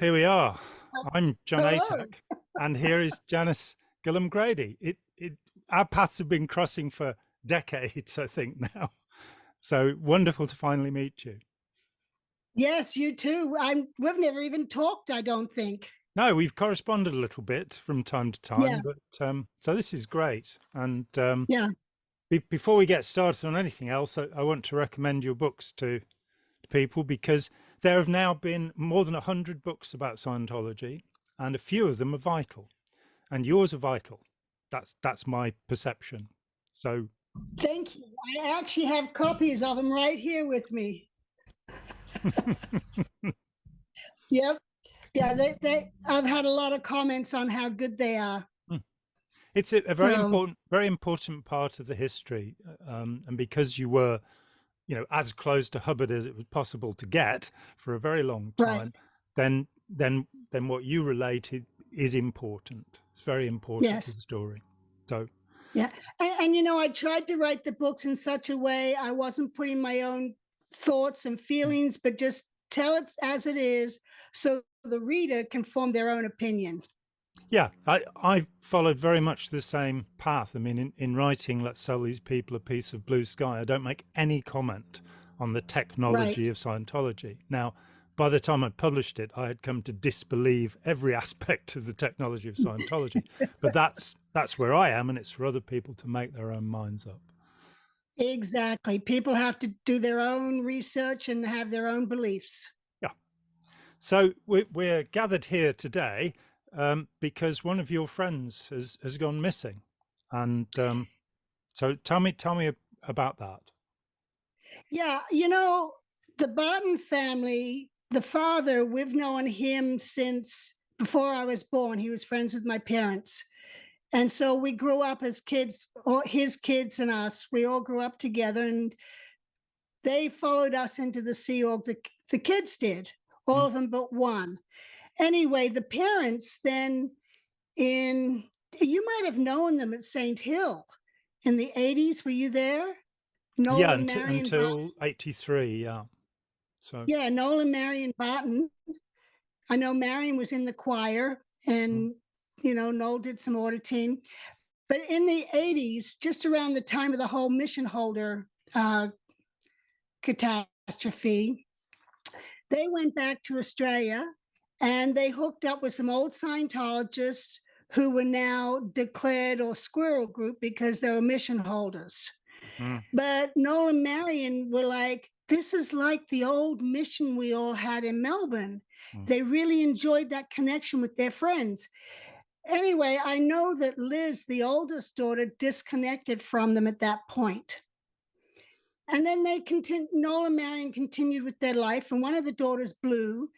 here we are. I'm John Hello. Atack, and here is Janis Gillham-Grady. Our paths have been crossing for decades, I think now. So wonderful to finally meet you. Yes, you too. We've never even talked, I don't think. No, we've corresponded a little bit from time to Yeah, time, but so this is great. And yeah. before we get started on anything else, I want to recommend your books to people because there have now been more than 100 books about Scientology, and a few of them are vital, and yours are vital. That's my perception. So Thank you. I actually have copies of them right here with me. Yep. Yeah, I've had a lot of comments on how good they are. it's a So, very important part of the history, and because you were, as close to Hubbard as it was possible to get for a very long right. time, then what you related is important. It's very important to Yes. the story. So Yeah. I tried to write the books in such a way I wasn't putting my own thoughts and feelings, but just tell it as it is so the reader can form their own opinion. yeah, I followed very much the same path. I mean, in writing Let's Sell These People a Piece of Blue Sky, I don't make any comment on the technology Right. of Scientology. Now, by the time I published it, I had come to disbelieve every aspect of the technology of Scientology. But that's where I am, and it's for other people to make their own minds up. Exactly. People have to do their own research and have their own beliefs. Yeah. So we're gathered here today because one of your friends has gone missing, and so tell me about that. Yeah, the Barton family, the father, we've known him since before I was born. He was friends with my parents. And so we grew up as kids, or his kids and us, we all grew up together and they followed us into the Sea Org. The kids did, all Mm. of them but one. Anyway, the parents then you might have known them at St. Hill in the 80s. Were you there? Yeah, Nolan, Marion, until 83. Yeah. So yeah, Nolan, Marion Barton. I know Marion was in the choir mm, and, Noel did some auditing. But in the 80s, just around the time of the whole mission holder catastrophe, they went back to Australia and they hooked up with some old Scientologists who were now declared or squirrel group because they were mission holders. mm, But Noel and Marion were like, this is like the old mission we all had in Melbourne. mm, They really enjoyed that connection with their friends. Anyway, I know that Liz, the oldest daughter, disconnected from them at that point. And then Noel and Marion continued with their life. And one of the daughters, Blue,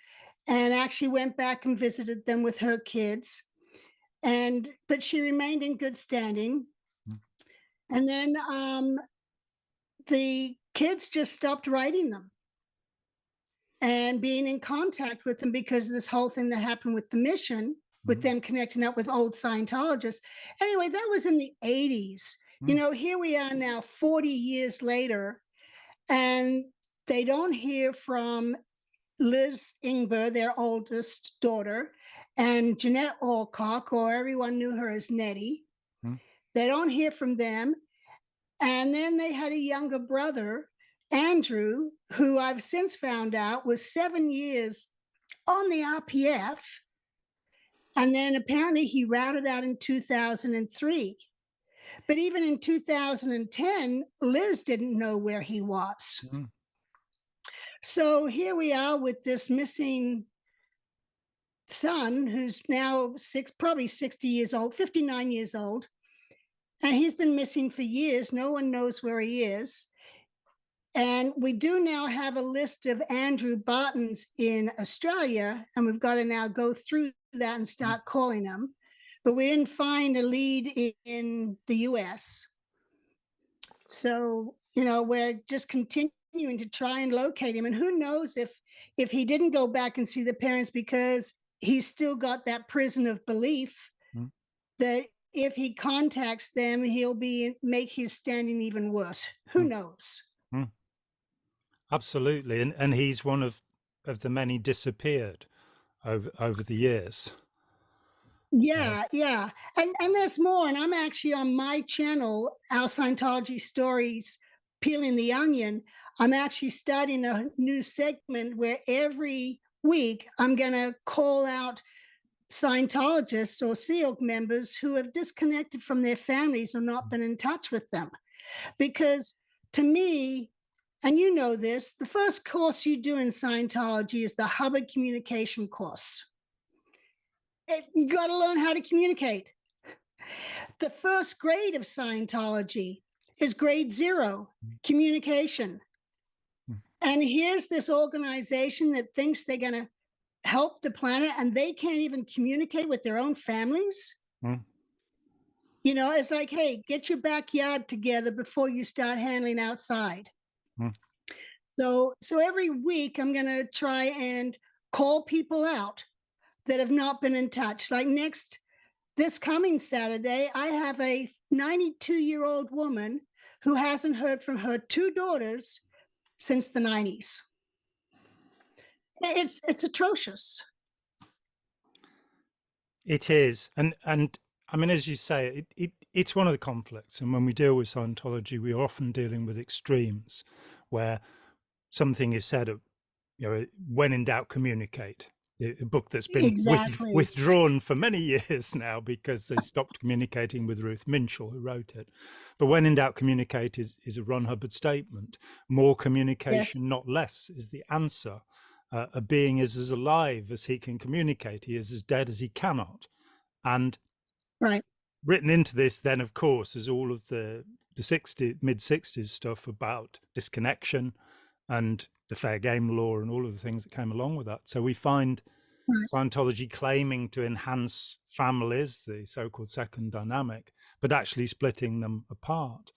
and actually went back and visited them with her kids. But she remained in good standing. mm. And then the kids just stopped writing them and being in contact with them because of this whole thing that happened with the mission, with them connecting up with old Scientologists. Anyway, that was in the 80s. Mm. Here we are now, 40 years later, and they don't hear from Liz Ingber, their oldest daughter, and Jeanette Alcock, or everyone knew her as Nettie. Mm. They don't hear from them. And then they had a younger brother, Andrew, who I've since found out was 7 years on the RPF. And then apparently he routed out in 2003. But even in 2010, Liz didn't know where he was. Mm. So here we are with this missing son who's now probably 60 years old, 59 years old. And he's been missing for years. No one knows where he is. And we do now have a list of Andrew Bartons in Australia, and we've got to now go through that and start calling them. But we didn't find a lead in the US. So, we're just continuing to try and locate him. And who knows if he didn't go back and see the parents because he's still got that prison of belief Mm. that if he contacts them, he'll make his standing even worse. Who Mm. knows? Absolutely, and he's one of the many disappeared. over the years. Yeah, yeah. And there's more. And I'm actually on my channel, Our Scientology Stories, Peeling the Onion. I'm actually starting a new segment where every week I'm going to call out Scientologists or SEAL members who have disconnected from their families or not been in touch with them. Because to me, and you know this, the first course you do in Scientology is the Hubbard communication course. You got to learn how to communicate. The first grade of Scientology is grade 0, communication. And here's this organization that thinks they're going to help the planet and they can't even communicate with their own families. You know, it's like, hey, get your backyard together before you start handling outside. So every week I'm going to try and call people out that have not been in touch. Like this coming Saturday, I have a 92-year-old woman who hasn't heard from her 2 daughters since the 90s. It's atrocious. It is, and I mean, as you say, it's one of the conflicts. And when we deal with Scientology, we are often dealing with extremes, where something is said, when in doubt, communicate. A book that's been Exactly. withdrawn for many years now because they stopped communicating with Ruth Minshall, who wrote it. But when in doubt, communicate is a Ron Hubbard statement. More communication, Yes. not less, is the answer. A being is as alive as he can communicate. He is as dead as he cannot. And Right. written into this, then, of course, is all of the mid-60s stuff about disconnection and the fair game law and all of the things that came along with that. So we find Scientology claiming to enhance families, the so-called second dynamic, but actually splitting them apart.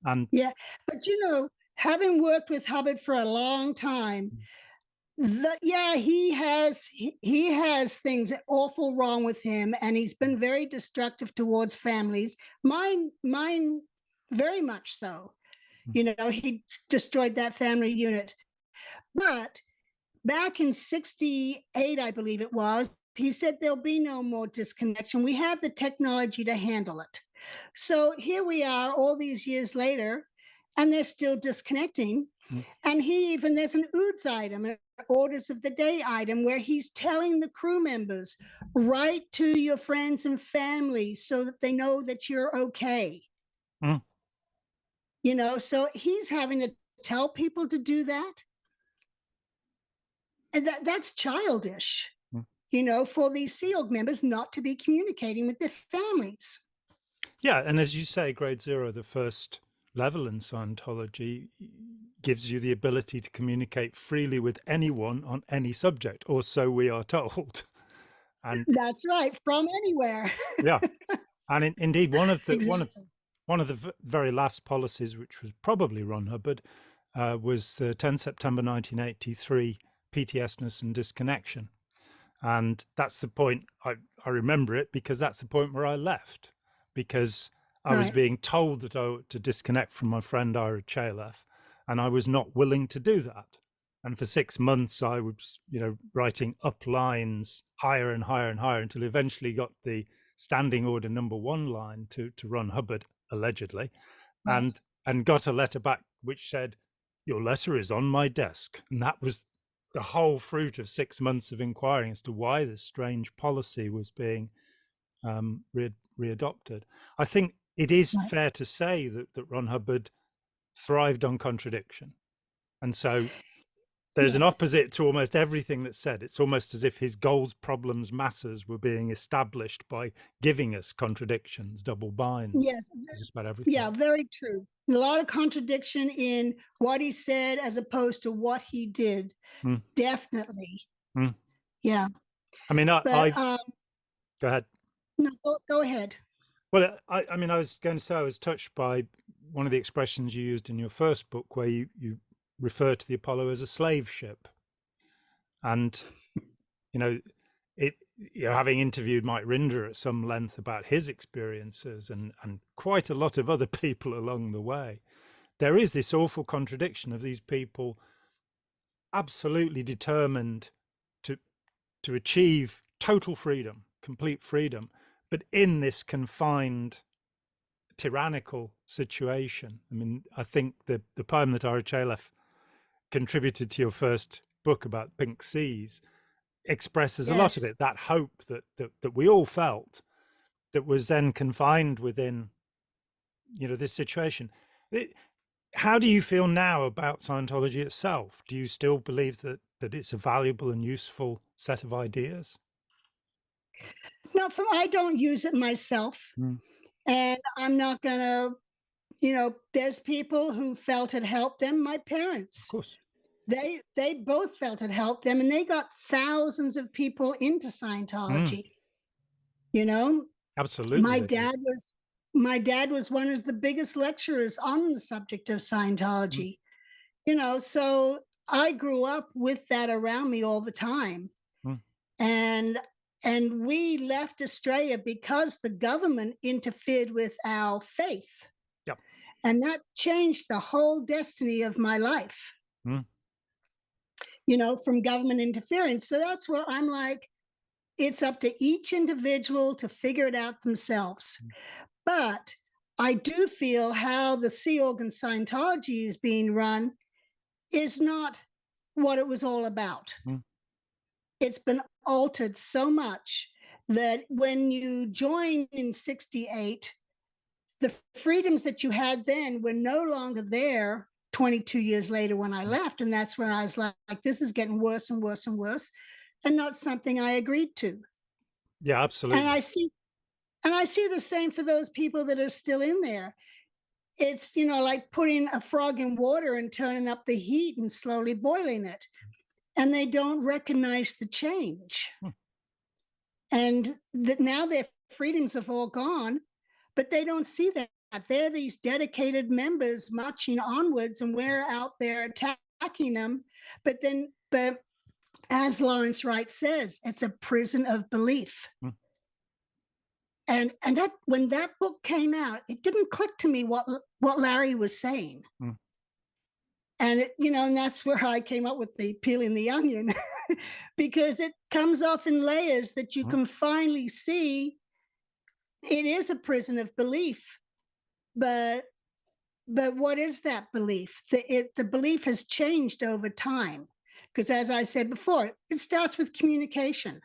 And yeah, but having worked with Hubbard for a long time, he has things awful wrong with him, and he's been very destructive towards families. Mine very much so. He destroyed that family unit. But back in 68, I believe it was, he said there'll be no more disconnection. We have the technology to handle it. So here we are all these years later, and they're still disconnecting. And there's an OODS item, an orders of the day item, where he's telling the crew members, write to your friends and family so that they know that you're okay. So he's having to tell people to do that. And that's childish, for these SEAL members not to be communicating with their families. Yeah, and as you say, grade 0, the first level in Scientology, gives you the ability to communicate freely with anyone on any subject, or so we are told. And that's right, from anywhere. Yeah, and indeed, one of the exactly. one of the very last policies, which was probably Ron Hubbard, was 10 September 1983, PTSdness and disconnection. And that's the point, I remember it because that's the point where I left, because I was being told that I ought to disconnect from my friend Ira Chalef, and I was not willing to do that. And for 6 months, I was, writing up lines higher and higher and higher until eventually got the standing order #1 line to Ron Hubbard, allegedly, and got a letter back which said, your letter is on my desk. And that was the whole fruit of 6 months of inquiring as to why this strange policy was being readopted. I think it is fair to say that Ron Hubbard thrived on contradiction. And so there's an opposite to almost everything that's said. It's almost as if his goals, problems, masses were being established by giving us contradictions, double binds. Yes, just about everything. Yeah, very true. A lot of contradiction in what he said as opposed to what he did. Definitely. Yeah. I mean, go ahead. No, go ahead. Well, I mean, I was going to say I was touched by one of the expressions you used in your first book, where you refer to the Apollo as a slave ship. And, having interviewed Mike Rinder at some length about his experiences and quite a lot of other people along the way, there is this awful contradiction of these people absolutely determined to achieve total freedom, complete freedom, but in this confined, tyrannical situation. I mean, I think the poem that Ira Chalef contributed to your first book about Pink Seas expresses a lot of Yes. it, that hope that we all felt, that was then confined within, this situation. How do you feel now about Scientology itself? Do you still believe that it's a valuable and useful set of ideas? No, I don't use it myself, and I'm not gonna. There's people who felt it helped them. My Of parents, course. they both felt it helped them, and they got thousands of people into Scientology. You know, Absolutely my they did. dad was my dad was one of the biggest lecturers on the subject of Scientology. So I grew up with that around me all the time. Mm. And we left Australia because the government interfered with our faith. Yep. And that changed the whole destiny of my life, Mm. From government interference. So that's where I'm like, it's up to each individual to figure it out themselves. But I do feel how the Sea Organ Scientology is being run is not what it was all about. It's been altered so much that when you join in 68, the freedoms that you had then were no longer there 22 years later when I left. And that's when I was like, this is getting worse and worse and worse, and not something I agreed to. Yeah, And absolutely. I see the same for those people that are still in there. It's, like putting a frog in water and turning up the heat and slowly boiling it. And they don't recognize the change. And that now their freedoms have all gone, but they don't see that. They're these dedicated members marching onwards, and we're out there attacking them. But as Lawrence Wright says, it's a prison of belief. And that when that book came out, it didn't click to me what Larry was saying. And and that's where I came up with the peeling the onion, because it comes off in layers that you can finally see. It is a prison of belief, but what is that belief? The belief has changed over time, because as I said before, it starts with communication.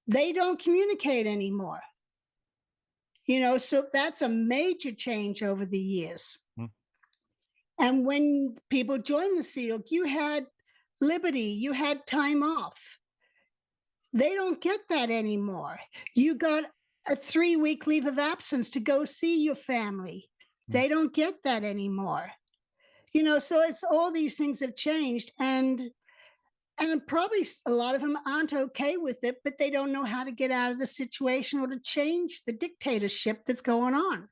They don't communicate anymore. So that's a major change over the years. And when people joined the SEAL, you had liberty, you had time off. They don't get that anymore. You got a 3-week leave of absence to go see your family. They don't get that anymore. So it's all these things have changed, and probably a lot of them aren't okay with it, but they don't know how to get out of the situation or to change the dictatorship that's going on.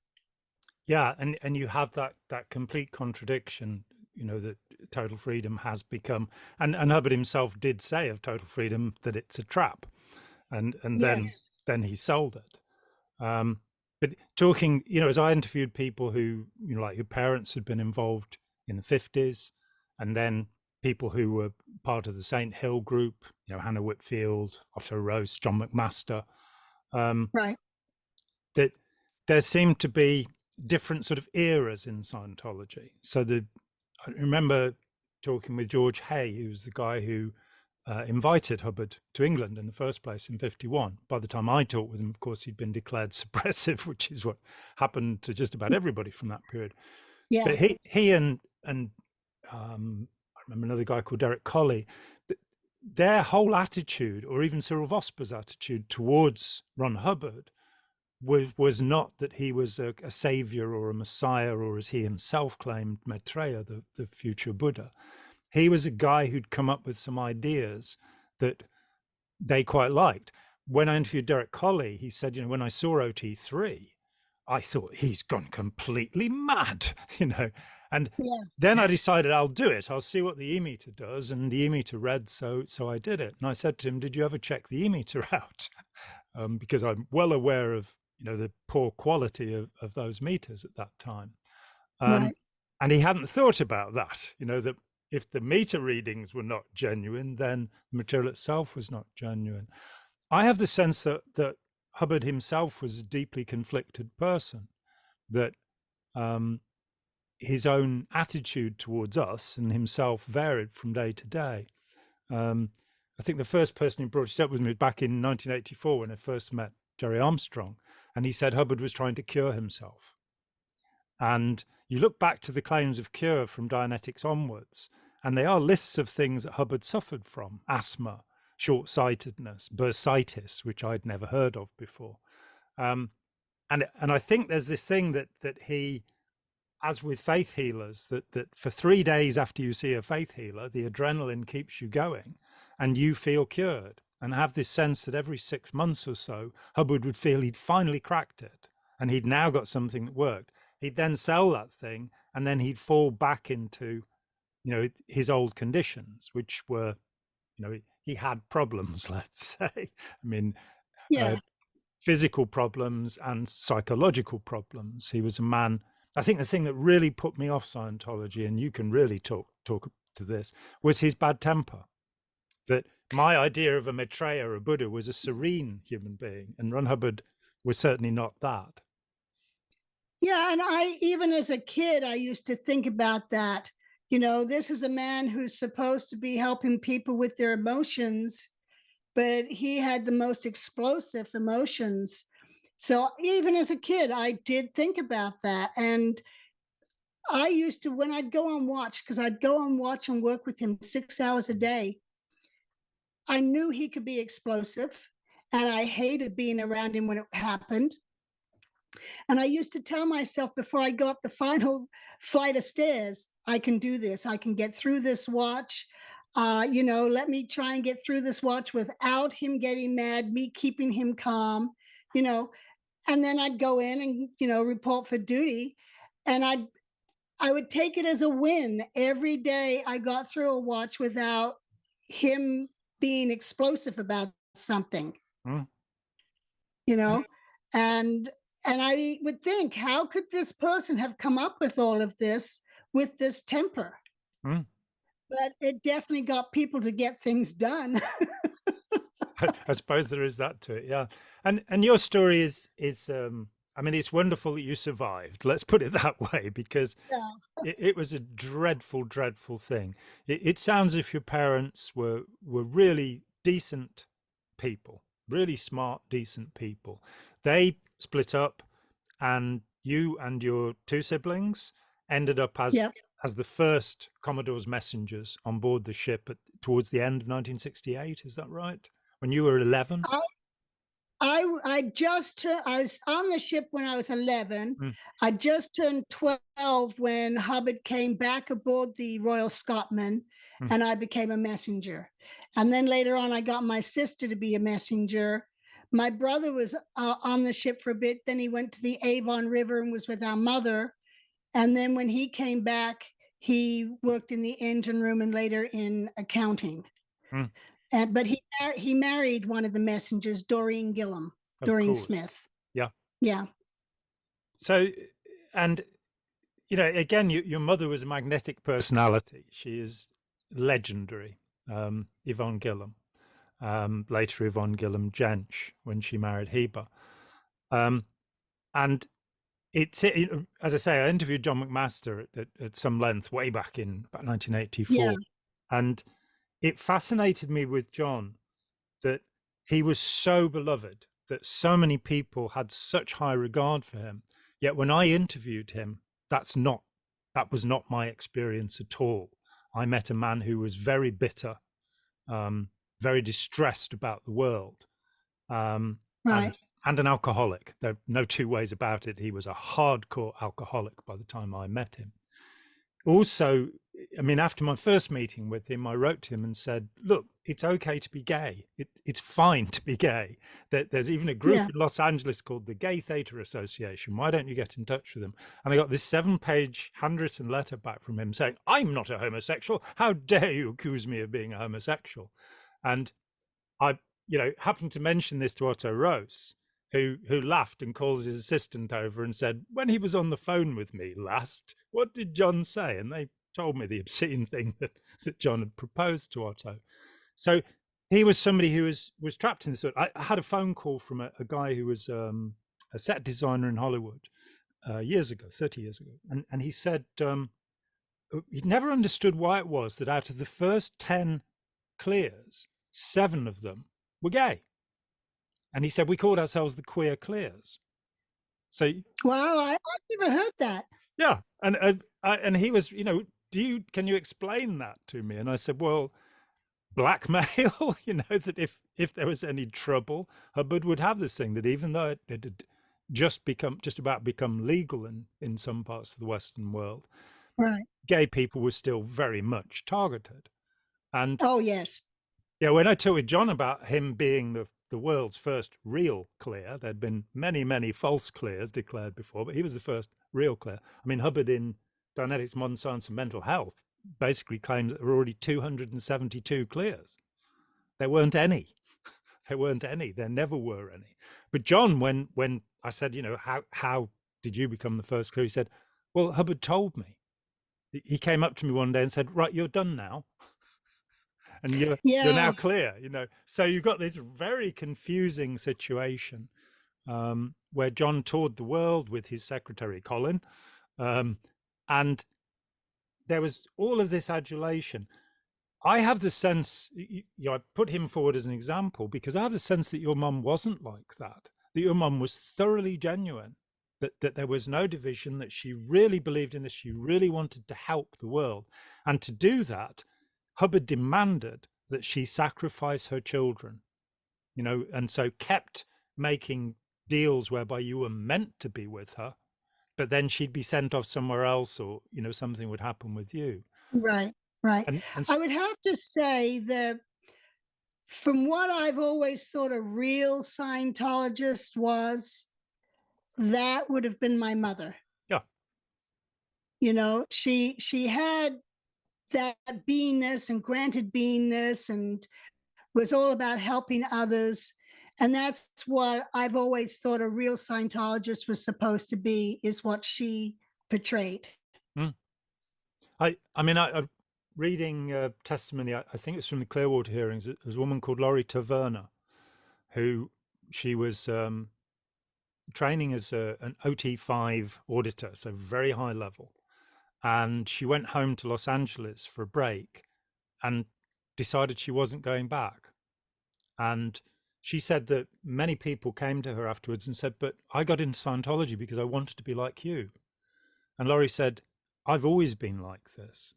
Yeah, and you have that complete contradiction, that total freedom has become, and Hubbard himself did say of total freedom that it's a trap, and Yes. then he sold it. But talking, as I interviewed people who, like your parents had been involved in the 50s, and then people who were part of the St. Hill group, Hannah Whitfield, Otto Rose, John McMaster, Right. that there seemed to be different sort of eras in Scientology. So I remember talking with George Hay, who was the guy who invited Hubbard to England in the first place in 51. By the time I talked with him, of course, he'd been declared suppressive, which is what happened to just about everybody from that period. Yeah. But he and I remember another guy called Derek Colley, their whole attitude, or even Cyril Vosper's attitude towards Ron Hubbard, was not that he was a savior or a messiah, or as he himself claimed, Maitreya, the future Buddha. He was a guy who'd come up with some ideas that they quite liked. When I interviewed Derek Colley, he said, when I saw OT3, I thought he's gone completely mad, And then I decided I'll do it. I'll see what the e-meter does, and the e-meter read, so I did it. And I said to him, "Did you ever check the e-meter out?" Because I'm well aware of the poor quality of those meters at that time. Right. And he hadn't thought about that, that if the meter readings were not genuine, then the material itself was not genuine. I have the sense that Hubbard himself was a deeply conflicted person, that his own attitude towards us and himself varied from day to day. I think the first person who brought it up with me back in 1984 when I first met Jerry Armstrong, and he said Hubbard was trying to cure himself. And you look back to the claims of cure from Dianetics onwards, and they are lists of things that Hubbard suffered from: asthma, short-sightedness, bursitis, which I'd never heard of before. And I think there's this thing that he, as with faith healers, that for 3 days after you see a faith healer, the adrenaline keeps you going and you feel cured, and have this sense that every 6 months or so, Hubbard would feel he'd finally cracked it and he'd now got something that worked. He'd then sell that thing and then he'd fall back into, his old conditions, which were, he had problems, let's say. I mean, Yeah. Physical problems and psychological problems. He was a man. I think the thing that really put me off Scientology, and you can really talk to this, was his bad temper. That my idea of a Maitreya, a Buddha, was a serene human being, and Ron Hubbard was certainly not that. Yeah, and even as a kid, I used to think about that. This is a man who's supposed to be helping people with their emotions, but he had the most explosive emotions. So even as a kid, I did think about that. And I used to, when I'd go on watch, because I'd go on watch and work with him 6 hours a day, I knew he could be explosive, and I hated being around him when it happened. And I used to tell myself before I go up the final flight of stairs, I can do this. I can get through this watch. Let me try and get through this watch without him getting mad, me keeping him calm, and then I'd go in and, report for duty. And I would take it as a win every day I got through a watch without him being explosive about something, and I would think, how could this person have come up with all of this with this temper? But it definitely got people to get things done. I suppose there is that to it, yeah. And your story is I mean, it's wonderful that you survived. Let's put it that way, because it was a dreadful, dreadful thing. It sounds as if your parents were really decent people, really smart, decent people. They split up, and you and your 2 siblings ended up as the first Commodore's messengers on board the ship towards the end of 1968. Is that right? When you were 11? I was on the ship when I was 11. I just turned 12 when Hubbard came back aboard the Royal Scotsman, and I became a messenger. And then later on, I got my sister to be a messenger. My brother was on the ship for a bit. Then he went to the Avon River and was with our mother. And then when he came back, he worked in the engine room and later in accounting. But he married one of the messengers, Doreen Gillum, Doreen Smith. Yeah. So, and again, your mother was a magnetic personality. She is legendary. Yvonne Gillum, later Yvonne Gillham-Grady, when she married Heber. And as I say, I interviewed John McMaster at some length way back in about 1984, and it fascinated me with John that he was so beloved, that so many people had such high regard for him. Yet when I interviewed him, that was not my experience at all. I met a man who was very bitter, very distressed about the world, and an alcoholic. There are no 2 ways about it. He was a hardcore alcoholic by the time I met him. Also, I mean, after my first meeting with him, I wrote to him and said, look, it's okay to be gay. It's fine to be gay. There's even a group in Los Angeles called the Gay Theatre Association. Why don't you get in touch with them? And I got this 7-page handwritten letter back from him saying, I'm not a homosexual. How dare you accuse me of being a homosexual? And I, happened to mention this to Otto Rose, who laughed and calls his assistant over and said, when he was on the phone with me last, what did John say? And they told me the obscene thing that John had proposed to Otto. So he was somebody who was trapped in this. I had a phone call from a guy who was a set designer in Hollywood years ago, 30 years ago, and he said he'd never understood why it was that out of the first 10 clears, 7 of them were gay. And he said we called ourselves the queer clears. So wow, I've never heard that. yeah, and he was, can you explain that to me? And I said, well, blackmail, that if there was any trouble, Hubbard would have this thing that even though it had just about become legal in some parts of the Western world, right, gay people were still very much targeted. And oh yes, yeah, when I talked with John about him being the world's first real clear, there'd been many false clears declared before, but he was the first real clear. I mean, Hubbard in Dianetics, Modern Science and Mental Health basically claims that there were already 272 clears. There weren't any. There weren't any. There never were any. But John, when I said, how did you become the first clear? He said, well, Hubbard told me. He came up to me one day and said, right, you're done now. And you're now clear, So you've got this very confusing situation where John toured the world with his secretary, Colin. And there was all of this adulation. I have the sense, I put him forward as an example because I have the sense that your mum wasn't like that your mum was thoroughly genuine, that there was no division, that she really believed in this, she really wanted to help the world. And to do that, Hubbard demanded that she sacrifice her children, and so kept making deals whereby you were meant to be with her, but then she'd be sent off somewhere else, or something would happen with you. Right. And I would have to say that from what I've always thought a real Scientologist was, that would have been my mother. Yeah. She had that beingness and granted beingness and was all about helping others. And that's what I've always thought a real Scientologist was supposed to be, is what she portrayed. I'm reading testimony, I think it's from the Clearwater hearings. There's a woman called Laurie Taverner, who she was training as an OT5 auditor, so very high level. And she went home to Los Angeles for a break and decided she wasn't going back. And she said that many people came to her afterwards and said, but I got into Scientology because I wanted to be like you. And Laurie said, I've always been like this.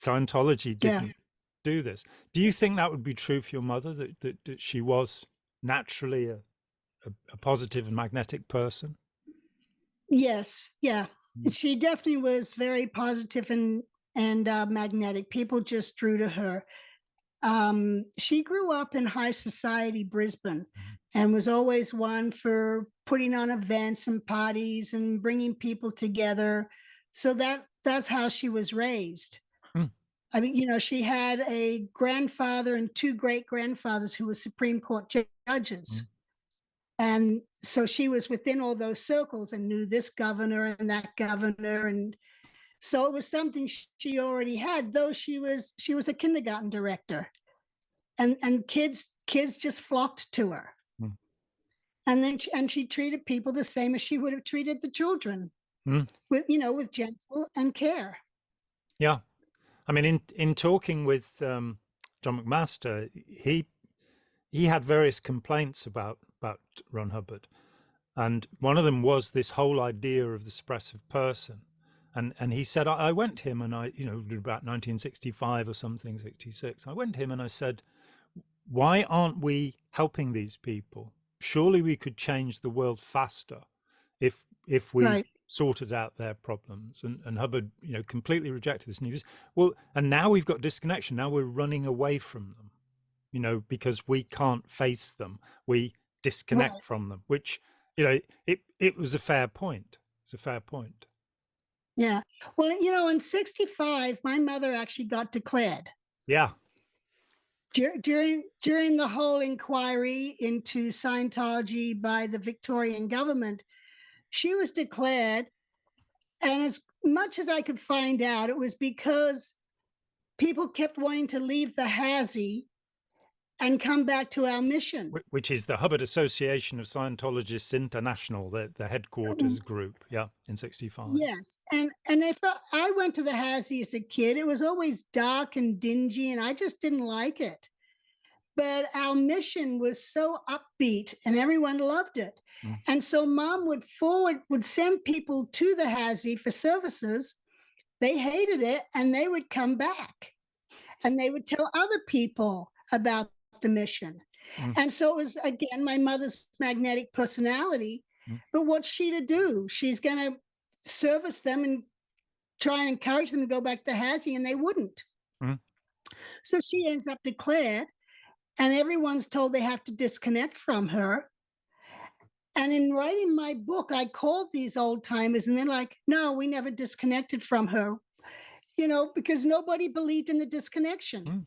Scientology didn't do this. Do you think that would be true for your mother, that she was naturally a positive and magnetic person? Yes. Yeah. She definitely was very positive and magnetic. People just drew to her. She grew up in high society Brisbane and was always one for putting on events and parties and bringing people together. So that's how she was raised. I mean, she had a grandfather and 2 great-grandfathers who were Supreme Court judges. And so she was within all those circles and knew this governor and that governor. And so it was something she already had, though she was a kindergarten director. And kids just flocked to her. And then she treated people the same as she would have treated the children, with gentle and care. Yeah. I mean, in talking with John McMaster, he had various complaints about Ron Hubbard, and one of them was this whole idea of the suppressive person. And he said, I went to him and about 1965 or something, 66. I went to him and I said, why aren't we helping these people? Surely we could change the world faster if we sorted out their problems. And Hubbard, completely rejected this. And he was, well, and now we've got disconnection. Now we're running away from them, because we can't face them. We disconnect from them, which, it was a fair point. It's a fair point. Yeah. Well, in 65, my mother actually got declared. Yeah. During the whole inquiry into Scientology by the Victorian government, she was declared, and much as I could find out, it was because people kept wanting to leave the Hazy and come back to our mission. Which is the Hubbard Association of Scientologists International, the headquarters group, yeah, in 65. Yes, and if I went to the Hazy as a kid, it was always dark and dingy, and I just didn't like it. But our mission was so upbeat, and everyone loved it. And so Mom would send people to the Hazy for services. They hated it, and they would come back, and they would tell other people about the mission. And so it was, again, my mother's magnetic personality. But what's she to do? She's going to service them and try and encourage them to go back to Hazy, and they wouldn't. So she ends up declared, and everyone's told they have to disconnect from her. And in writing my book, I called these old timers, and they're like, no, we never disconnected from her, because nobody believed in the disconnection.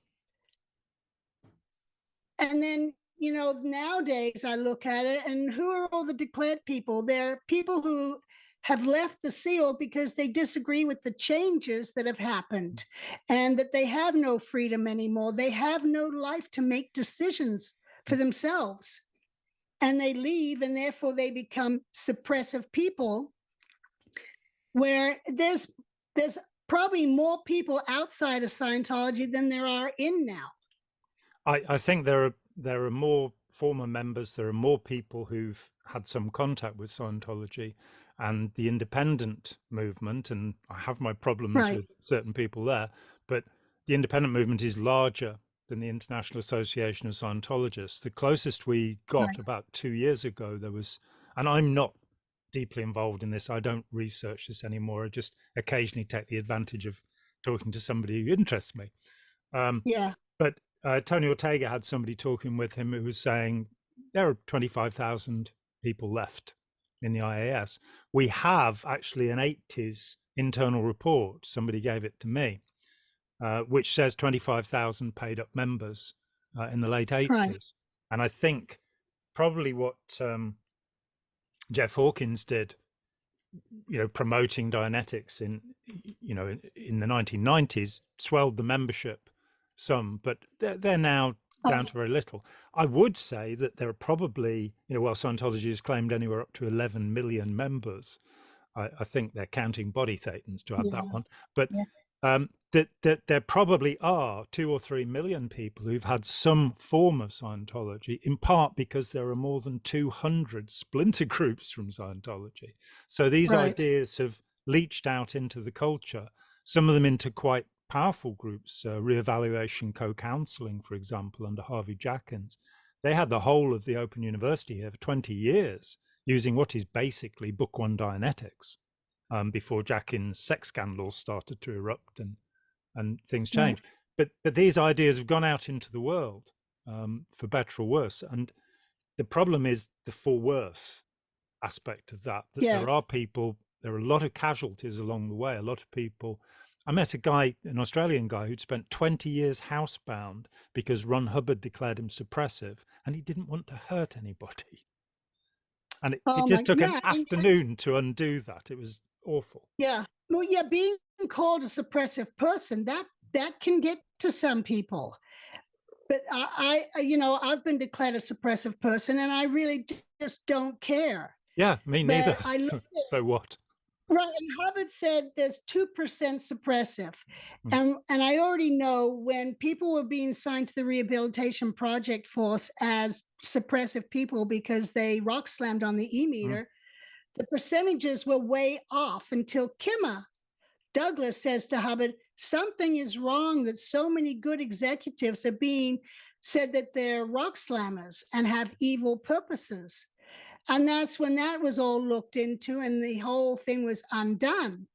And then, nowadays I look at it, and who are all the declared people? They're people who have left the SEAL because they disagree with the changes that have happened and that they have no freedom anymore. They have no life to make decisions for themselves. And they leave, and therefore they become suppressive people, where there's probably more people outside of Scientology than there are in now. I think there are more former members, there are more people who've had some contact with Scientology, and the independent movement, and I have my problems with certain people there, but the independent movement is larger than the International Association of Scientologists. The closest we got about 2 years ago, there was, and I'm not deeply involved in this, I don't research this anymore, I just occasionally take the advantage of talking to somebody who interests me. But Tony Ortega had somebody talking with him who was saying there are 25,000 people left in the IAS. We have actually an 80s internal report, somebody gave it to me, which says 25,000 paid up members in the late 80s. And I think probably what Jeff Hawkins did, promoting Dianetics in the 1990s, swelled the membership some, but they're now down to very little. I would say that there are probably, while Scientology has claimed anywhere up to 11 million members, I think they're counting body thetans to add that one, but that there probably are 2 or 3 million people who've had some form of Scientology, in part because there are more than 200 splinter groups from Scientology. So these ideas have leached out into the culture, some of them into quite powerful groups, Reevaluation Co-Counseling, for example, under Harvey Jackins. They had the whole of the Open University here for 20 years, using what is basically Book One Dianetics, before Jackins' sex scandals started to erupt and things changed. But these ideas have gone out into the world, for better or worse. And the problem is the for worse aspect of that, there are people, there are a lot of casualties along the way, a lot of people. I met an Australian guy who'd spent 20 years housebound because Ron Hubbard declared him suppressive, and he didn't want to hurt anybody. And it just took an afternoon to undo that. It was awful. Well, being called a suppressive person, that can get to some people. But I've been declared a suppressive person, and I really just don't care. Yeah, me neither. So what? Right, and Hubbard said there's 2% suppressive. And I already know when people were being signed to the Rehabilitation Project Force as suppressive people because they rock slammed on the E-meter, the percentages were way off until Kimmer Douglas says to Hubbard, something is wrong that so many good executives are being said that they're rock slammers and have evil purposes. And that's when that was all looked into and the whole thing was undone.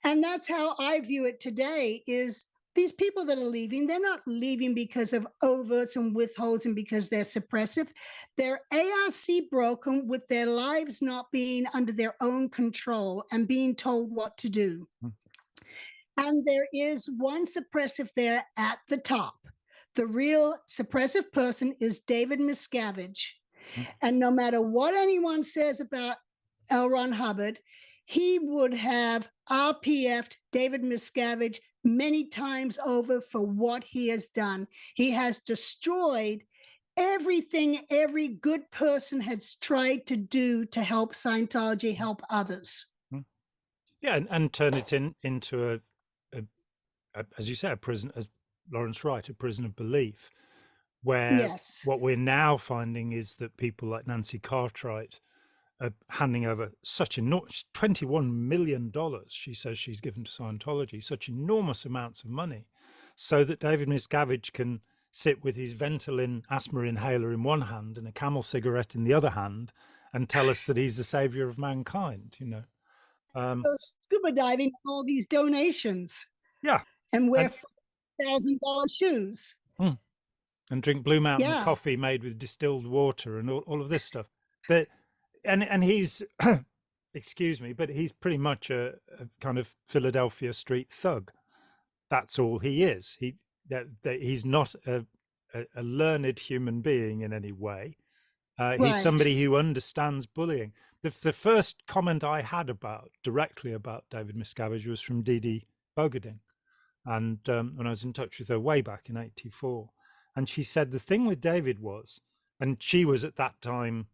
And that's how I view it today is these people that are leaving, they're not leaving because of overts and withholds and because they're suppressive. They're ARC broken with their lives not being under their own control and being told what to do. And there is one suppressive there at the top. The real suppressive person is David Miscavige. And no matter what anyone says about L. Ron Hubbard, he would have RPF'd David Miscavige many times over for what he has done. He has destroyed everything every good person has tried to do to help Scientology help others. Yeah, and turn it into a, as you say, a prison, as Lawrence Wright, a prison of belief, where Yes. what we're now finding is that people like Nancy Cartwright are handing over such enormous $21 million, she says she's given to Scientology, such enormous amounts of money, so that David Miscavige can sit with his Ventolin asthma inhaler in one hand and a Camel cigarette in the other hand and tell us that he's the savior of mankind, you know. Go scuba diving, all these donations, Yeah. and wear And, $1,000 shoes. and drink Blue Mountain Yeah. coffee made with distilled water and all of this stuff. That and he's excuse me, but he's pretty much a kind of Philadelphia street thug. That's all he is. He's not a learned human being in any way. He's Right. somebody who understands bullying. The first comment I had directly about David Miscavige was from Dee Dee Bogading, and when I was in touch with her way back in '84, and she said the thing with David was, and she was at that time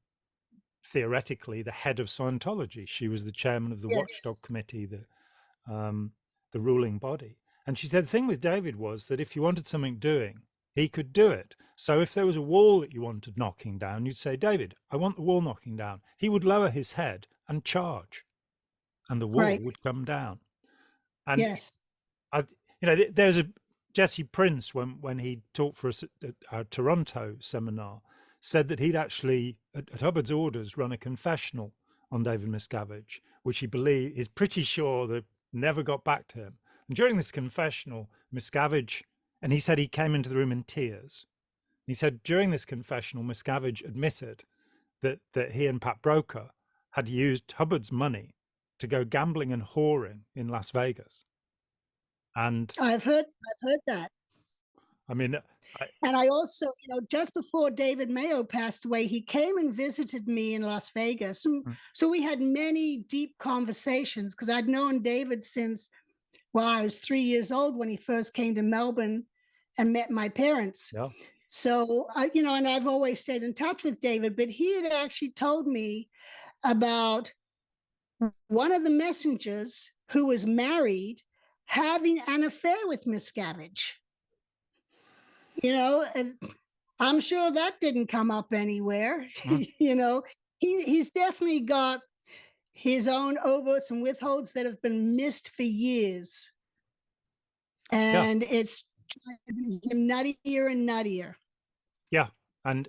theoretically the head of Scientology. She was the chairman of the Yes. Watchdog Committee, the ruling body. And she said the thing with David was that if you wanted something doing, he could do it. So if there was a wall that you wanted knocking down, you'd say, David, I want the wall knocking down. He would lower his head and charge, and the wall Right. would come down. And Yes. there's a Jesse Prince when he talked for us at our Toronto seminar, said that he'd actually, at Hubbard's orders, run a confessional on David Miscavige, which he is pretty sure that never got back to him. And during this confessional, Miscavige, and he said he came into the room in tears. He said during this confessional, Miscavige admitted that he and Pat Broker had used Hubbard's money to go gambling and whoring in Las Vegas. And I've heard that. I mean, and I also, just before David Mayo passed away, he came and visited me in Las Vegas. And so we had many deep conversations because I'd known David since, I was 3 years old when he first came to Melbourne and met my parents. Yeah. So, and I've always stayed in touch with David, but he had actually told me about one of the messengers who was married having an affair with Miscavige. And I'm sure that didn't come up anywhere. He's definitely got his own overts and withholds that have been missed for years. And it's driving him nuttier and nuttier. Yeah. And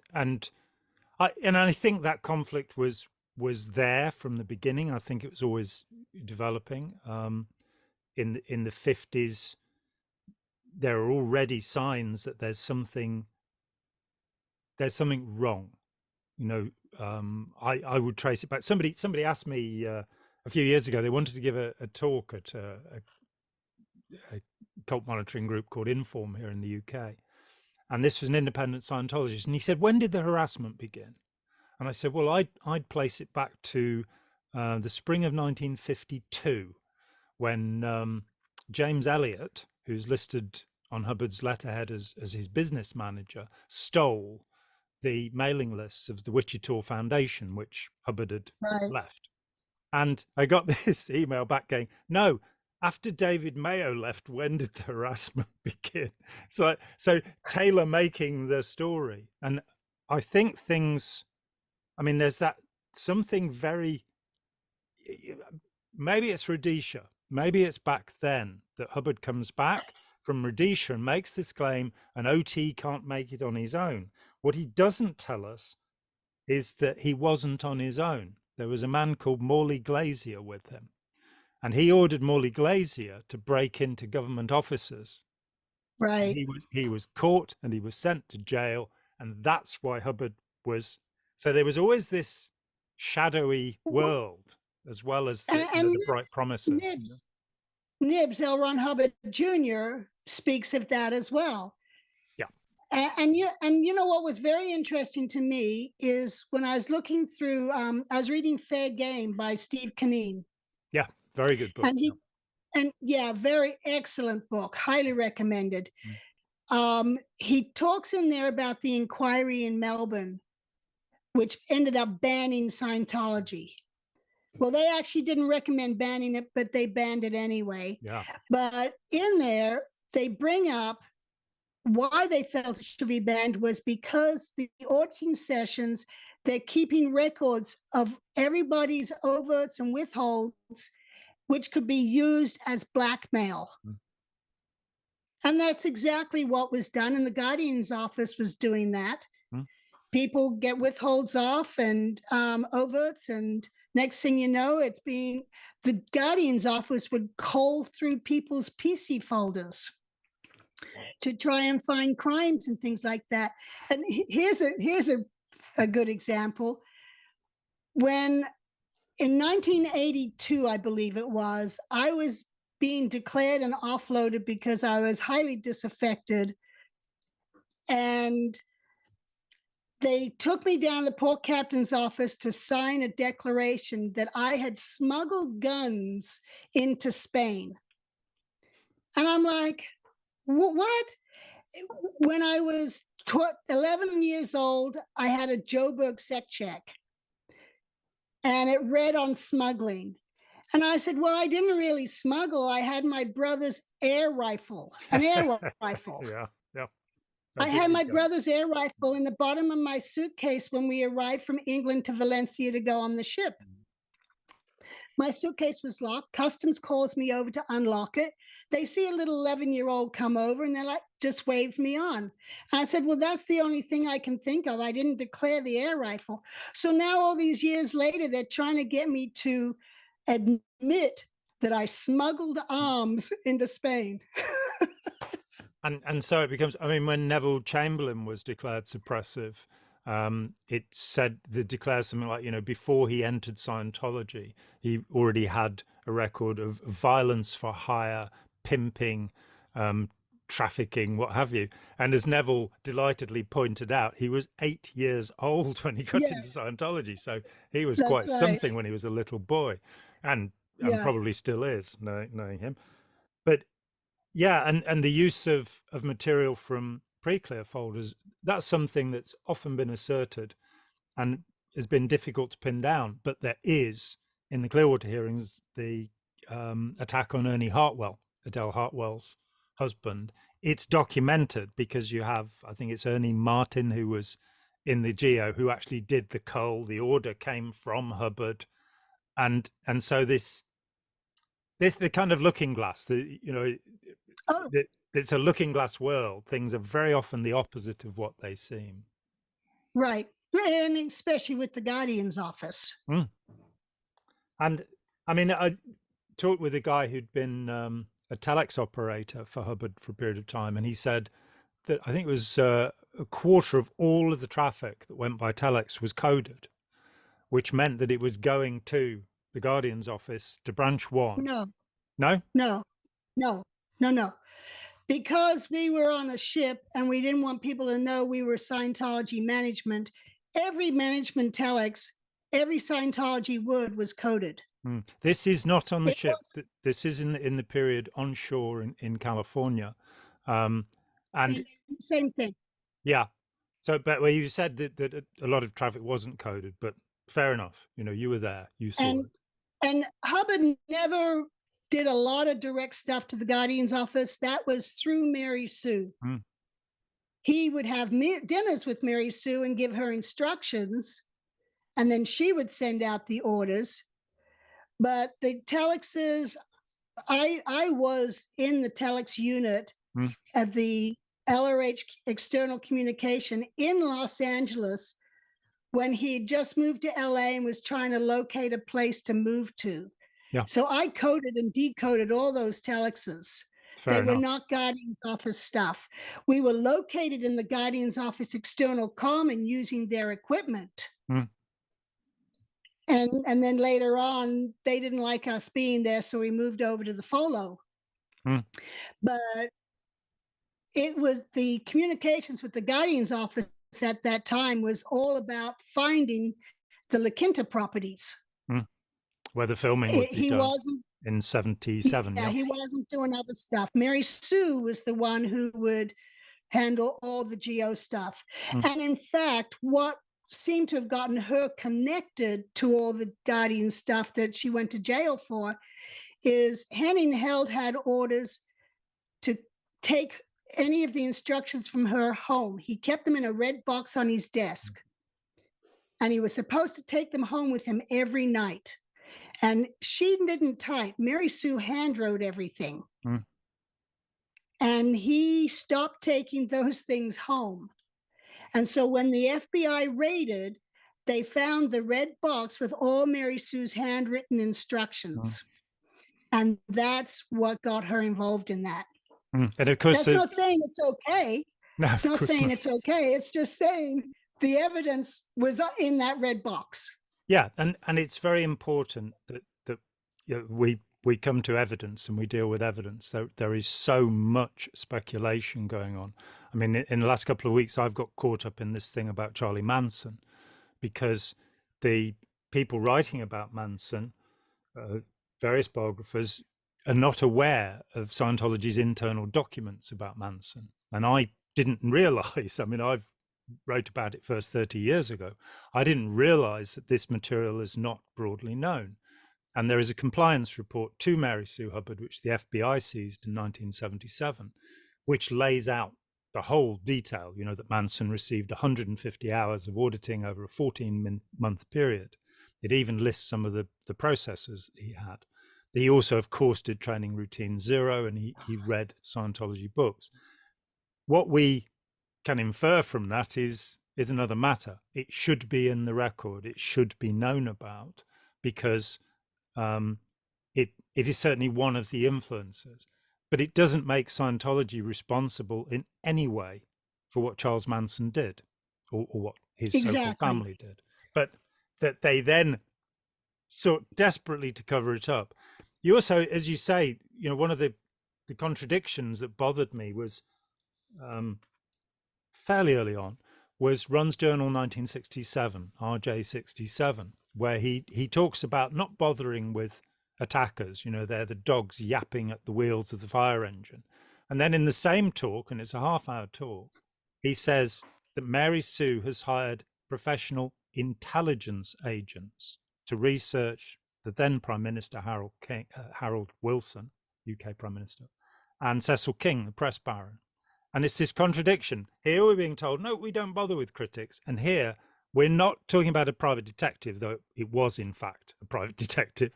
I think that conflict was there from the beginning. I think it was always developing. In the 50s, there are already signs that there's something wrong. I would trace it back. Somebody asked me a few years ago. They wanted to give a talk at a cult monitoring group called Inform here in the UK, and this was an independent Scientologist. And he said, "When did the harassment begin?" And I said, "Well, I'd place it back to the spring of 1952, when James Elliott, who's listed on Hubbard's letterhead as his business manager, stole the mailing lists of the Wichita Foundation, which Hubbard had left." And I got this email back going, "No, after David Mayo left, when did the harassment begin?" So Taylor making the story. And I think there's that something very, maybe it's Rhodesia, maybe it's back then that Hubbard comes back from Rhodesia and makes this claim, and OT can't make it on his own. What he doesn't tell us is that he wasn't on his own. There was a man called Morley Glazier with him, and he ordered Morley Glazier to break into government offices. Right. He was caught and he was sent to jail, and that's why Hubbard was. So there was always this shadowy world as well as the bright promises. Nibs, L. Ron Hubbard Jr. speaks of that as well. Yeah. And what was very interesting to me is when I was looking through, I was reading Fair Game by Steve Kaneen. Yeah. Very good book. And very excellent book, highly recommended. He talks in there about the inquiry in Melbourne, which ended up banning Scientology. Well, they actually didn't recommend banning it, but they banned it anyway. Yeah. But in there, they bring up why they felt it should be banned was because the auditing sessions, they're keeping records of everybody's overts and withholds, which could be used as blackmail. And that's exactly what was done. And the Guardian's office was doing that. People get withholds off and overts, and next thing you know, the Guardian's office would cull through people's PC folders to try and find crimes and things like that. And here's a good example. When in 1982, I believe it was, I was being declared and offloaded because I was highly disaffected. And they took me down to the port captain's office to sign a declaration that I had smuggled guns into Spain. And I'm like, what? When I was 11 years old, I had a Joburg sec check. And it read on smuggling. And I said, well, I didn't really smuggle. I had my brother's air rifle, an air rifle. Yeah. I had my brother's air rifle in the bottom of my suitcase when we arrived from England to Valencia to go on the ship. My suitcase was locked. Customs calls me over to unlock it. They see a little 11-year-old come over and they're like, just waved me on. And I said, well, that's the only thing I can think of. I didn't declare the air rifle. So now all these years later, they're trying to get me to admit that I smuggled arms into Spain. And so it becomes, I mean, when Neville Chamberlain was declared suppressive, it said, they declared something like, before he entered Scientology, he already had a record of violence for hire, pimping, trafficking, what have you. And as Neville delightedly pointed out, he was 8 years old when he got into Scientology. So he was quite something when he was a little boy, and probably still is, knowing him. But yeah, and the use of material from pre-clear folders, that's something that's often been asserted and has been difficult to pin down. But there is, in the Clearwater hearings, the attack on Ernie Hartwell, Adele Hartwell's husband. It's documented because you have, I think it's Ernie Martin, who was in the GEO, who actually did the cull. The order came from Hubbard. And so this the kind of looking glass, it's a looking glass world. Things are very often the opposite of what they seem. Right. And especially with the Guardian's office. And I mean, I talked with a guy who'd been a telex operator for Hubbard for a period of time, and he said that I think it was a quarter of all of the traffic that went by telex was coded, which meant that it was going to the Guardian's office to branch one. No. Because we were on a ship and we didn't want people to know we were Scientology management, every management telex, every Scientology word was coded. This is not on the ship. This is in the period onshore in California. And same thing. Yeah. So, but where you said that a lot of traffic wasn't coded, but fair enough. You were there, you saw it. And Hubbard never did a lot of direct stuff to the Guardian's office. That was through Mary Sue. He would have dinners with Mary Sue and give her instructions, and then she would send out the orders. But the telexes, I was in the telex unit of the LRH external communication in Los Angeles when he had just moved to LA and was trying to locate a place to move to. Yeah. So I coded and decoded all those telexes. They were not Guardian's office stuff. We were located in the Guardian's office external comm and using their equipment. And then later on, they didn't like us being there, so we moved over to the FOLO. But it was the communications with the Guardian's office at that time was all about finding the La Quinta properties. Where the filming would be done. in 77. Yeah, Yep. he wasn't doing other stuff. Mary Sue was the one who would handle all the geo stuff. Mm. And in fact, what seemed to have gotten her connected to all the Guardian stuff that she went to jail for is Henning Held had orders to take any of the instructions from her home. He kept them in a red box on his desk. And he was supposed to take them home with him every night. And she didn't type. Mary Sue hand wrote everything. Mm. And he stopped taking those things home. And so when the FBI raided, they found the red box with all Mary Sue's handwritten instructions. And that's what got her involved in that. And of course, that's not saying it's okay. No, it's not saying it's okay. It's just saying the evidence was in that red box. Yeah, and it's very important that you know, we come to evidence and we deal with evidence. There is so much speculation going on. I mean, in the last couple of weeks, I've got caught up in this thing about Charlie Manson, because the people writing about Manson, various biographers, are not aware of Scientology's internal documents about Manson. And I didn't realize, I mean, I've wrote about it first 30 years ago. I didn't realize that this material is not broadly known. And there is a compliance report to Mary Sue Hubbard, which the FBI seized in 1977, which lays out the whole detail, you know, that Manson received 150 hours of auditing over a 14-month period. It even lists some of the processes he had. He also, of course, did training routine 0, and he read Scientology books. What we can infer from that is another matter. It should be in the record. It should be known about, because it is certainly one of the influences. But it doesn't make Scientology responsible in any way for what Charles Manson did, or what his so-called family did. But that they then sought desperately to cover it up. You also, as you say, you know, one of the contradictions that bothered me was fairly early on, was Ron's Journal 1967, RJ67, where he talks about not bothering with attackers. You know, they're the dogs yapping at the wheels of the fire engine. And then in the same talk, and it's a half-hour talk, he says that Mary Sue has hired professional intelligence agents to research the then Prime Minister Harold Wilson, UK Prime Minister, and Cecil King, the press baron. And it's this contradiction. Here we're being told, no, we don't bother with critics. And here we're not talking about a private detective, though it was, in fact, a private detective.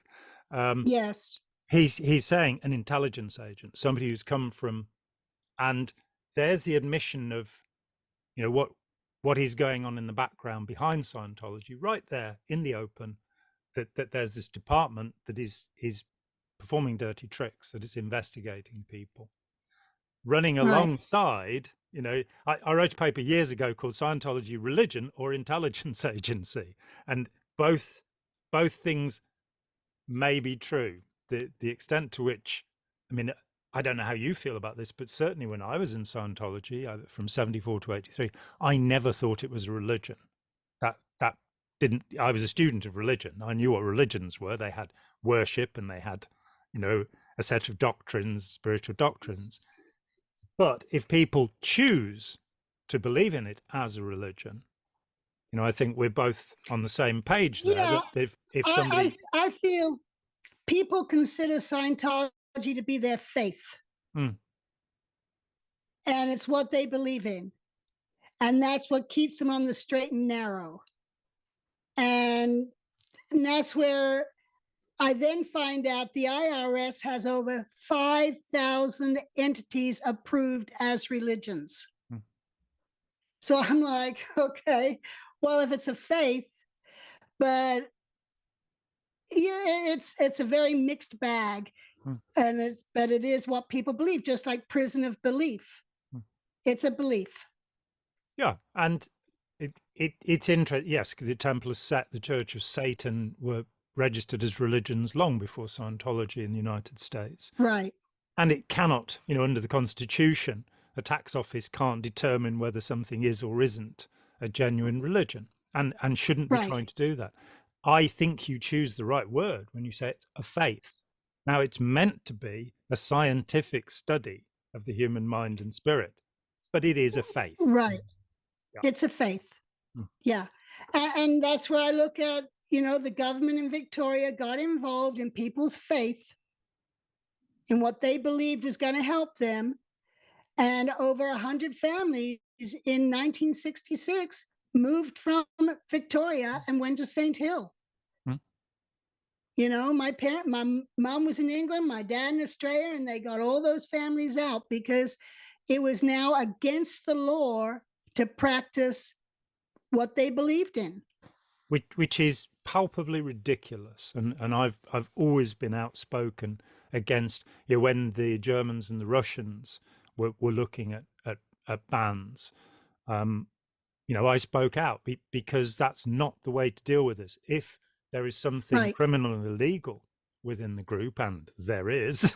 Yes. He's saying an intelligence agent, somebody who's come from, and there's the admission of, you know, what is going on in the background behind Scientology, right there in the open, that there's this department that is performing dirty tricks, that is investigating people. Running alongside, you know, I wrote a paper years ago called Scientology, Religion or Intelligence Agency, and both things may be true. The extent to which, I mean, I don't know how you feel about this, but certainly when I was in Scientology, from 74 to 83, I never thought it was a religion. That didn't. I was a student of religion. I knew what religions were. They had worship and they had, you know, a set of doctrines, spiritual doctrines. But if people choose to believe in it as a religion, you know, I think we're both on the same page there. Yeah, that if somebody, I feel people consider Scientology to be their faith. And it's what they believe in. And that's what keeps them on the straight and narrow. And that's where I then find out the IRS has over 5,000 entities approved as religions. So I'm like, okay, well, if it's a faith, but yeah, it's a very mixed bag. And it is what people believe, just like prison of belief. It's a belief. Yeah, and it's interesting. Yes, the Temple of Set, the Church of Satan, were registered as religions long before Scientology in the United States. Right. And it cannot, you know, under the Constitution, a tax office can't determine whether something is or isn't a genuine religion, and shouldn't be trying to do that. I think you choose the right word when you say it's a faith. Now, it's meant to be a scientific study of the human mind and spirit, but it is a faith. Right. Yeah. It's a faith. Yeah. And that's where I look at, the government in Victoria got involved in people's faith in what they believed was going to help them. And over 100 families in 1966 moved from Victoria and went to St. Hill. My mom was in England, my dad in Australia, and they got all those families out because it was now against the law to practice what they believed in. Which is palpably ridiculous. And I've always been outspoken against, when the Germans and the Russians were looking at bans. I spoke out because that's not the way to deal with this. If there is something criminal and illegal within the group, and there is,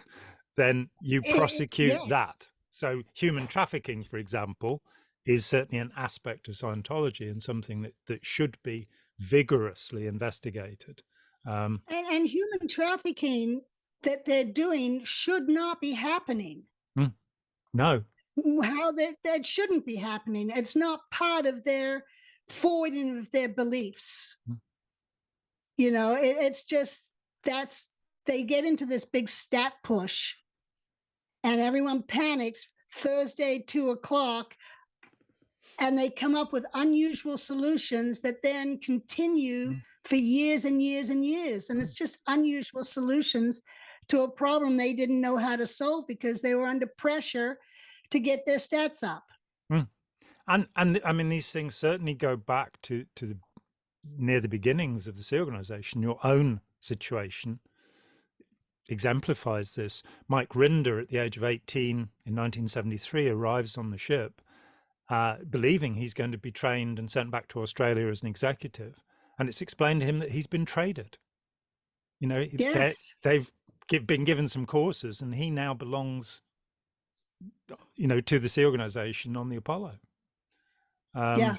then you prosecute that. So human trafficking, for example, is certainly an aspect of Scientology and something that should be vigorously investigated. And human trafficking that they're doing should not be happening. No. How that shouldn't be happening. It's not part of their forwarding of their beliefs. It's just they get into this big stat push and everyone panics Thursday, 2:00, and they come up with unusual solutions that then continue for years and years and years. And it's just unusual solutions to a problem they didn't know how to solve because they were under pressure to get their stats up. And I mean, these things certainly go back to near the beginnings of the Sea Organization. Your own situation exemplifies this. Mike Rinder, at the age of 18 in 1973, arrives on the ship believing he's going to be trained and sent back to Australia as an executive. And it's explained to him that he's been traded. They've been given some courses and he now belongs, to the Sea Organization on the Apollo. And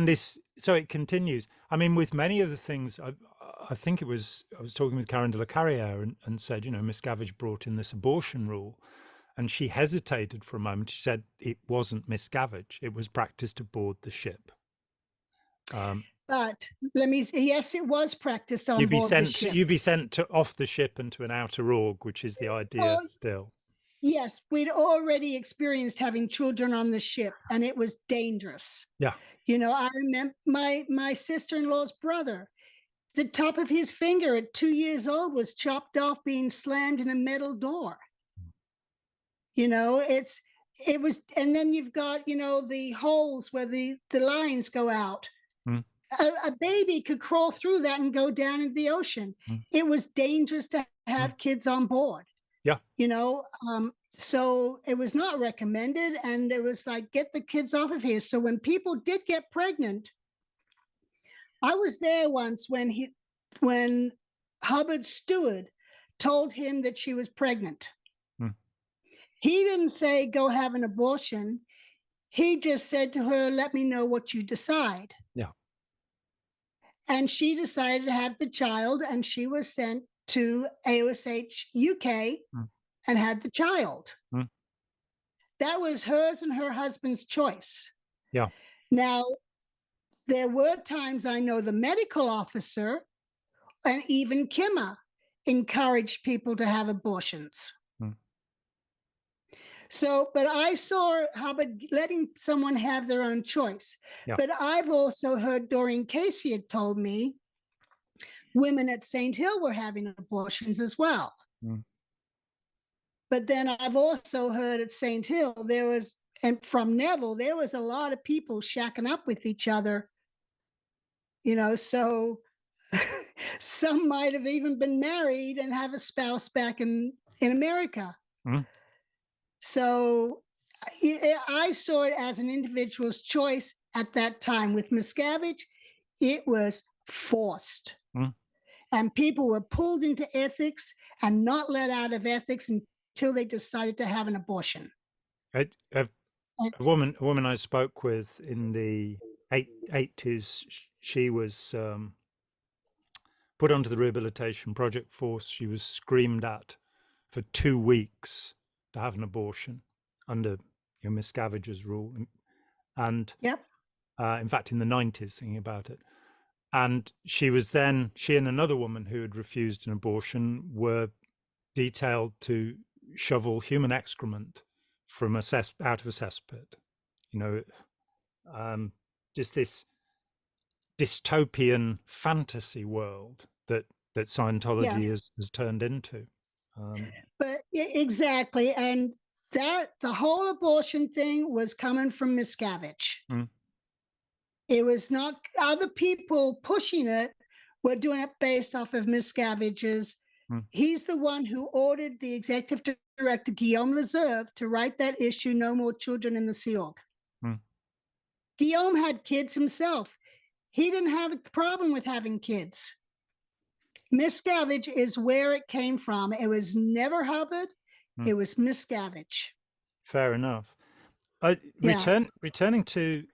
this, so it continues. I mean, with many of the things, I think I was talking with Karen de la Carriere and said, Miscavige brought in this abortion rule, and she hesitated for a moment. She said it wasn't Miscavige; it was practiced aboard the ship. But yes, it was practiced on board the ship. You'd be sent off the ship and to an outer org, which is the idea still. Yes, we'd already experienced having children on the ship, and it was dangerous. Yeah. I remember my sister-in-law's brother, the top of his finger at 2 years old was chopped off being slammed in a metal door. It was, and then you've got, the holes where the lines go out. A baby could crawl through that and go down into the ocean. It was dangerous to have kids on board. Yeah. So it was not recommended. And it was like, get the kids off of here. So when people did get pregnant, I was there once when Hubbard's steward told him that she was pregnant. He didn't say, go have an abortion. He just said to her, let me know what you decide. Yeah. And she decided to have the child, and she was sent to AOSH UK and had the child. That was hers and her husband's choice. Yeah. Now, there were times I know the medical officer and even Kimmer encouraged people to have abortions. So, but I saw Hubbard letting someone have their own choice. Yeah. But I've also heard Doreen Casey had told me women at St. Hill were having abortions as well. But then I've also heard at St. Hill and from Neville, there was a lot of people shacking up with each other, so some might have even been married and have a spouse back in America. So I saw it as an individual's choice at that time. With Miscavige, it was forced. And people were pulled into ethics and not let out of ethics until they decided to have an abortion. A woman I spoke with in the 80s, she was put onto the rehabilitation project force. She was screamed at for 2 weeks to have an abortion under Miscavige's rule. And Yep. in fact, in the 90s, thinking about it. And she and another woman who had refused an abortion were detailed to shovel human excrement from out of a cesspit. Just this dystopian fantasy world that Scientology has turned into. But exactly. And the whole abortion thing was coming from Miscavige. It was not other people pushing it, were doing it based off of Miscavige's. He's the one who ordered the executive director, Guillaume Leserve, to write that issue, No More Children in the Sea Org. Guillaume had kids himself. He didn't have a problem with having kids. Miscavige is where it came from. It was never Hubbard. It was Miscavige. Fair enough. Returning to,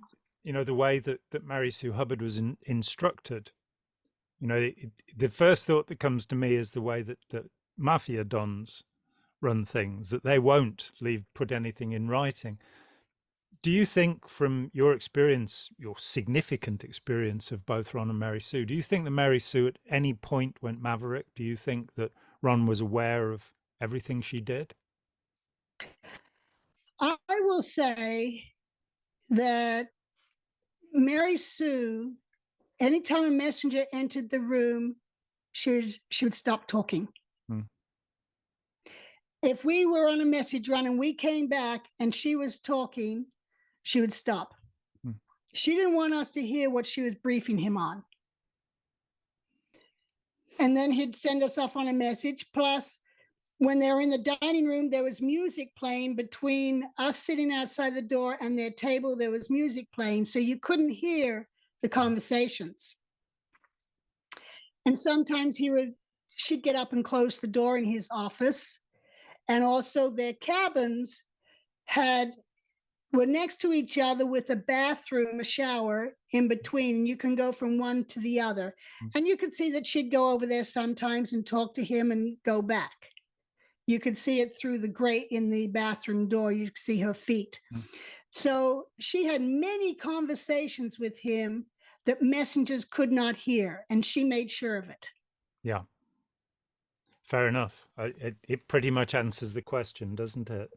the way that Mary Sue Hubbard was instructed, the first thought that comes to me is the way that mafia dons run things, that they won't put anything in writing. Do you think, from your experience, your significant experience of both Ron and Mary Sue, do you think that Mary Sue at any point went maverick? Do you think that Ron was aware of everything she did? I will say that Mary Sue, anytime a messenger entered the room, she would stop talking. If we were on a message run and we came back and she was talking, she would stop. She didn't want us to hear what she was briefing him on. And then he'd send us off on a message. Plus, when they were in the dining room, there was music playing between us sitting outside the door and their table. There was music playing, so you couldn't hear the conversations. And sometimes she'd get up and close the door in his office. And also their cabins were next to each other with a bathroom, a shower in between. You can go from one to the other. And you could see that she'd go over there sometimes and talk to him and go back. You could see it through the grate in the bathroom door. You could see her feet. So she had many conversations with him that messengers could not hear, and she made sure of it. Yeah. Fair enough. It pretty much answers the question, doesn't it?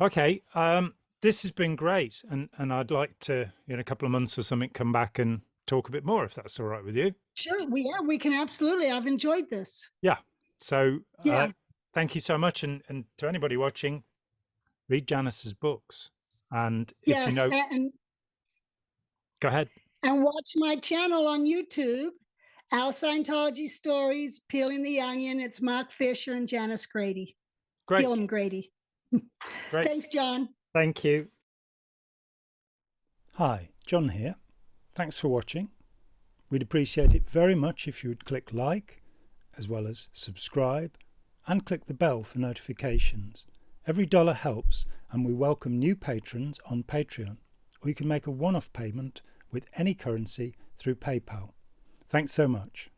Okay, this has been great, and I'd like to, in a couple of months or something, come back and talk a bit more, if that's all right with you. Sure, we can absolutely. I've enjoyed this. Yeah, so thank you so much, and to anybody watching, read Janis's books, and if go ahead. And watch my channel on YouTube, Our Scientology Stories, Peeling the Onion. It's Mark Fisher and Janis Grady. Great. Gillham-Grady. Great. Thanks, John. Thank you. Hi, John here. Thanks for watching. We'd appreciate it very much if you would click like, as well as subscribe, and click the bell for notifications. Every dollar helps, and we welcome new patrons on Patreon, or you can make a one-off payment with any currency through PayPal. Thanks so much.